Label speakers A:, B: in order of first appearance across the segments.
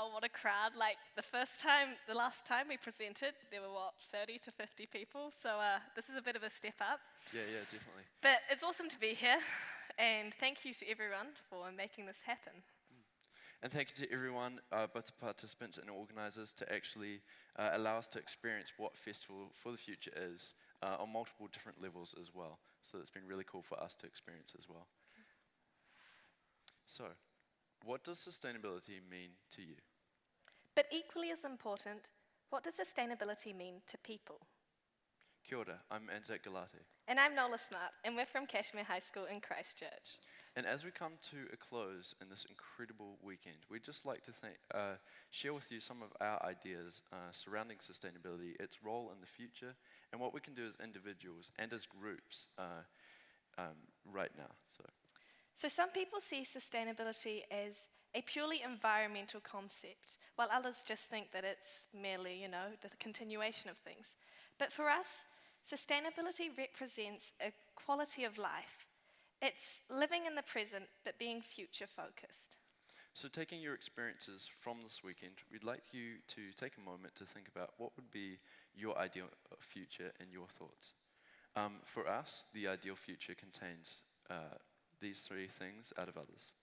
A: wow, what a crowd. Like the last time we presented, there were 30 to 50 people. So this is a bit of a step up.
B: Yeah, definitely.
A: But it's awesome to be here. And thank you to everyone for making this happen.
B: And thank you to everyone, both the participants and organisers, to actually allow us to experience what Festival for the Future is on multiple different levels as well. So it's been really cool for us to experience as well. So, what does sustainability mean to you?
A: But equally as important, what does sustainability mean to people?
B: Kia ora, I'm Anzac Gallate.
A: And I'm Nola, and we're from Cashmere High School in Christchurch.
B: And as we come to a close in this incredible weekend, we'd just like to share with you some of our ideas surrounding sustainability, its role in the future, and what we can do as individuals and as groups right now.
A: So some people see sustainability as a purely environmental concept, while others just think that it's merely, the continuation of things. But for us, sustainability represents a quality of life. It's living in the present, but being future-focused.
B: So taking your experiences from this weekend, we'd like you to take a moment to think about what would be your ideal future and your thoughts. For us, the ideal future contains these three things out of others.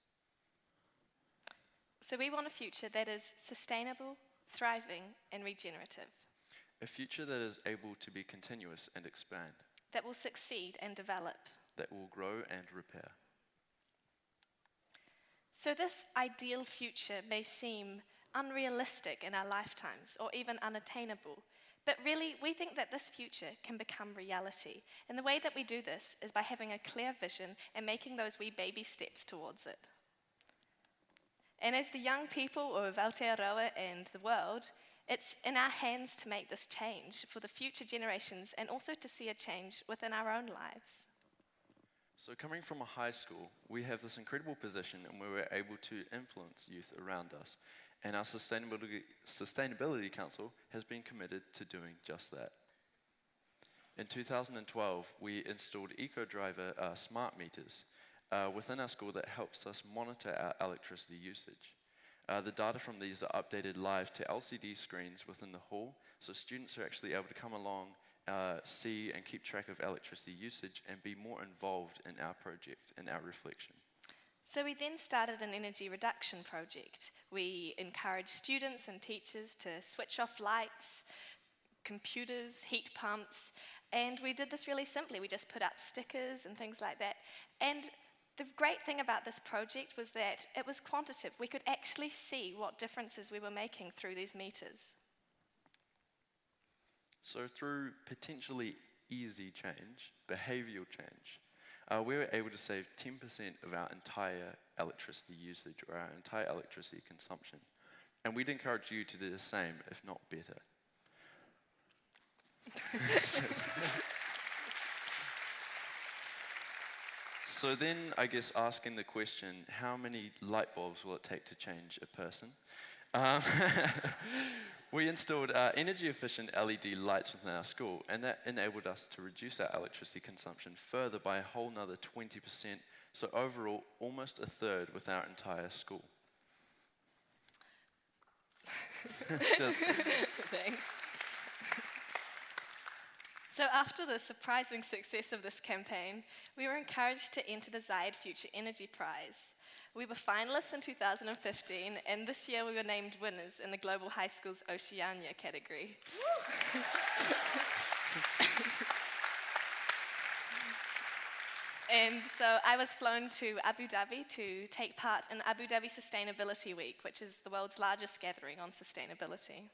A: So we want a future that is sustainable, thriving, and regenerative.
B: A future that is able to be continuous and expand.
A: That will succeed and develop.
B: That will grow and repair.
A: So this ideal future may seem unrealistic in our lifetimes or even unattainable, but really we think that this future can become reality. And the way that we do this is by having a clear vision and making those wee baby steps towards it. And as the young people of Aotearoa and the world, it's in our hands to make this change for the future generations and also to see a change within our own lives.
B: So coming from a high school, we have this incredible position and we were able to influence youth around us. And our Sustainability Council has been committed to doing just that. In 2012, we installed EcoDriver smart meters within our school that helps us monitor our electricity usage. The data from these are updated live to LCD screens within the hall, so students are actually able to come along, see and keep track of electricity usage and be more involved in our project and our reflection.
A: So we then started an energy reduction project. We encouraged students and teachers to switch off lights, computers, heat pumps, and we did this really simply. We just put up stickers and things like that. And the great thing about this project was that it was quantitative. We could actually see what differences we were making through these meters.
B: So through potentially easy change, behavioural change, we were able to save 10% of our entire electricity usage or our entire electricity consumption. And we'd encourage you to do the same, if not better. So then, I guess, asking the question, how many light bulbs will it take to change a person? We installed energy-efficient LED lights within our school, and that enabled us to reduce our electricity consumption further by a whole nother 20%, so overall, almost a third with our entire school.
A: Thanks. So after the surprising success of this campaign, we were encouraged to enter the Zayed Future Energy Prize. We were finalists in 2015, and this year we were named winners in the Global High Schools Oceania category. And so I was flown to Abu Dhabi to take part in Abu Dhabi Sustainability Week, which is the world's largest gathering on sustainability.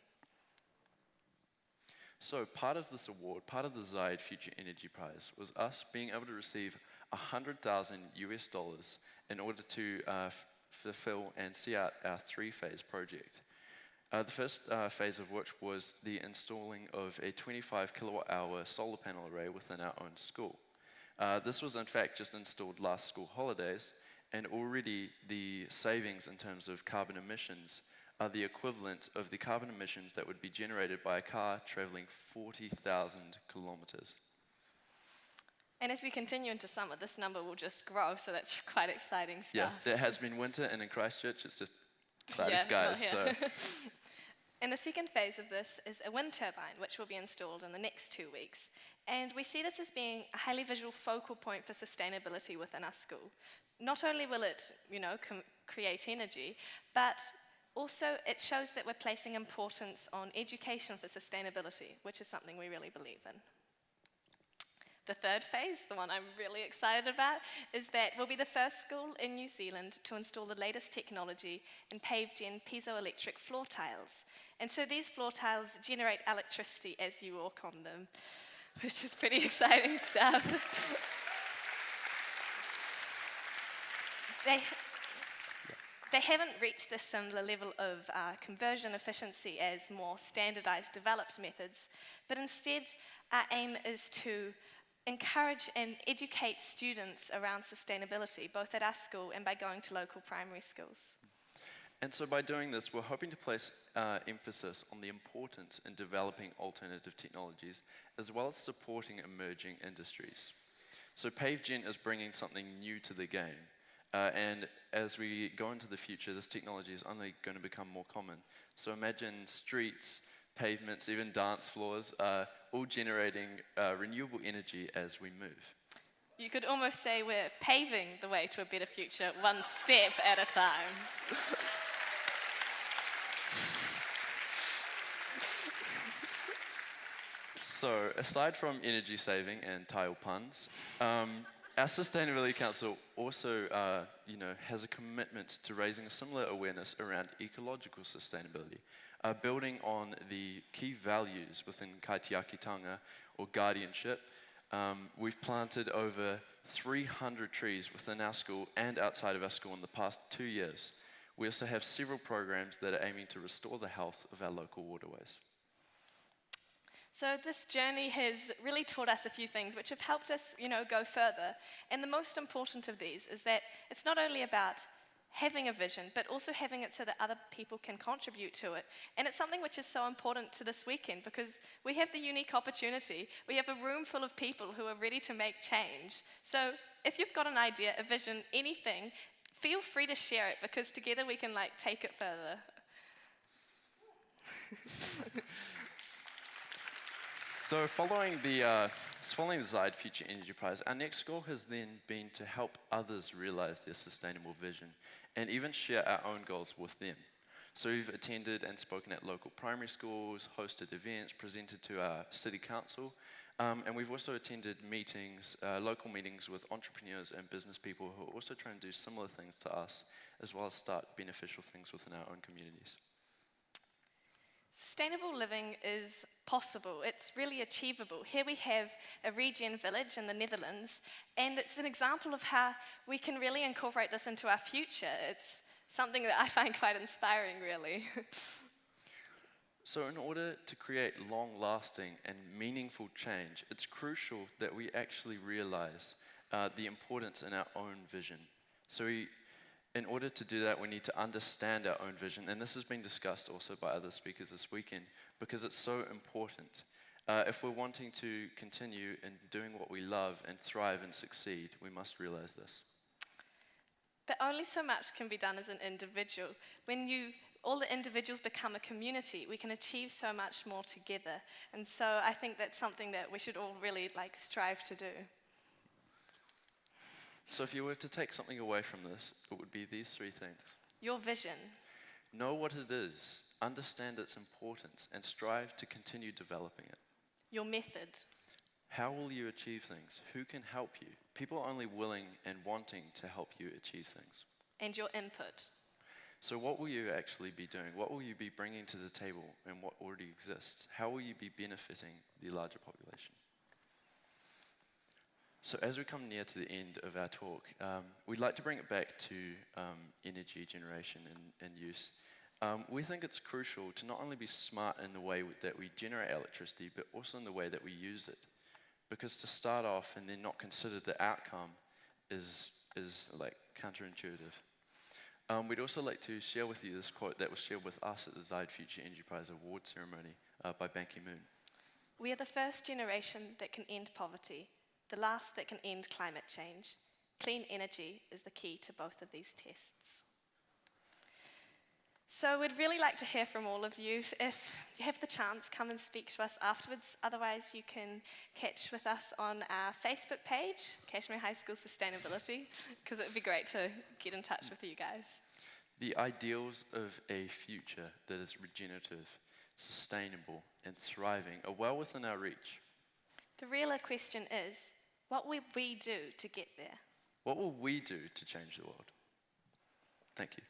B: So part of this award, part of the Zayed Future Energy Prize, was us being able to receive $100,000 in order to fulfill and see out our three-phase project. The first phase of which was the installing of a 25 kilowatt-hour solar panel array within our own school. This was in fact just installed last school holidays, and already the savings in terms of carbon emissions are the equivalent of the carbon emissions that would be generated by a car traveling 40,000 kilometers.
A: And as we continue into summer, this number will just grow, so that's quite exciting stuff.
B: Yeah, it has been winter, and in Christchurch, it's just cloudy skies.
A: not
B: So
A: here. And the second phase of this is a wind turbine, which will be installed in the next 2 weeks. And we see this as being a highly visual focal point for sustainability within our school. Not only will it, create energy, but also it shows that we're placing importance on education for sustainability, which is something we really believe in. The third phase, the one I'm really excited about, is that we'll be the first school in New Zealand to install the latest technology in PaveGen piezoelectric floor tiles. And so these floor tiles generate electricity as you walk on them, which is pretty exciting stuff. They haven't reached this similar level of conversion efficiency as more standardized developed methods, but instead our aim is to encourage and educate students around sustainability, both at our school and by going to local primary schools.
B: And so by doing this, we're hoping to place emphasis on the importance in developing alternative technologies, as well as supporting emerging industries. So PaveGen is bringing something new to the game. And as we go into the future, this technology is only going to become more common. So imagine streets, pavements, even dance floors, all generating renewable energy as we move.
A: You could almost say we're paving the way to a better future, one step at a time.
B: So, aside from energy saving and tile puns, our Sustainability Council also, has a commitment to raising a similar awareness around ecological sustainability, building on the key values within kaitiakitanga or guardianship. We've planted over 300 trees within our school and outside of our school in the past 2 years. We also have several programs that are aiming to restore the health of our local waterways.
A: So this journey has really taught us a few things which have helped us, go further. And the most important of these is that it's not only about having a vision, but also having it so that other people can contribute to it. And it's something which is so important to this weekend because we have the unique opportunity. We have a room full of people who are ready to make change. So if you've got an idea, a vision, anything, feel free to share it because together we can take it further.
B: So following the Zide Future Energy Prize, our next goal has then been to help others realize their sustainable vision and even share our own goals with them. So we've attended and spoken at local primary schools, hosted events, presented to our city council, and we've also attended meetings, local meetings with entrepreneurs and business people who are also trying to do similar things to us, as well as start beneficial things within our own communities.
A: Sustainable living is possible. It's really achievable. Here we have a regen village in the Netherlands, and it's an example of how we can really incorporate this into our future. It's something that I find quite inspiring, really.
B: So in order to create long-lasting and meaningful change, it's crucial that we actually realize the importance in our own vision. So in order to do that, we need to understand our own vision, and this has been discussed also by other speakers this weekend, because it's so important. If we're wanting to continue in doing what we love and thrive and succeed, we must realize this.
A: But only so much can be done as an individual. When all the individuals become a community, we can achieve so much more together. And so I think that's something that we should all really strive to do.
B: So if you were to take something away from this, it would be these three things.
A: Your vision.
B: Know what it is, understand its importance, and strive to continue developing it.
A: Your method.
B: How will you achieve things? Who can help you? People are only willing and wanting to help you achieve things.
A: And your input.
B: So what will you actually be doing? What will you be bringing to the table and what already exists? How will you be benefiting the larger population? So as we come near to the end of our talk, we'd like to bring it back to energy generation and use. We think it's crucial to not only be smart in the way that we generate electricity, but also in the way that we use it. Because to start off and then not consider the outcome is counterintuitive. We'd also like to share with you this quote that was shared with us at the Zide Future Energy Prize award ceremony by Ban Ki-moon.
A: We are the first generation that can end poverty, the last that can end climate change. Clean energy is the key to both of these tests. So we'd really like to hear from all of you. If you have the chance, come and speak to us afterwards. Otherwise, you can catch with us on our Facebook page, Cashmere High School Sustainability, because it would be great to get in touch with you guys.
B: The ideals of a future that is regenerative, sustainable, and thriving are well within our reach.
A: The real question is, what will we do to get there?
B: What will we do to change the world? Thank you.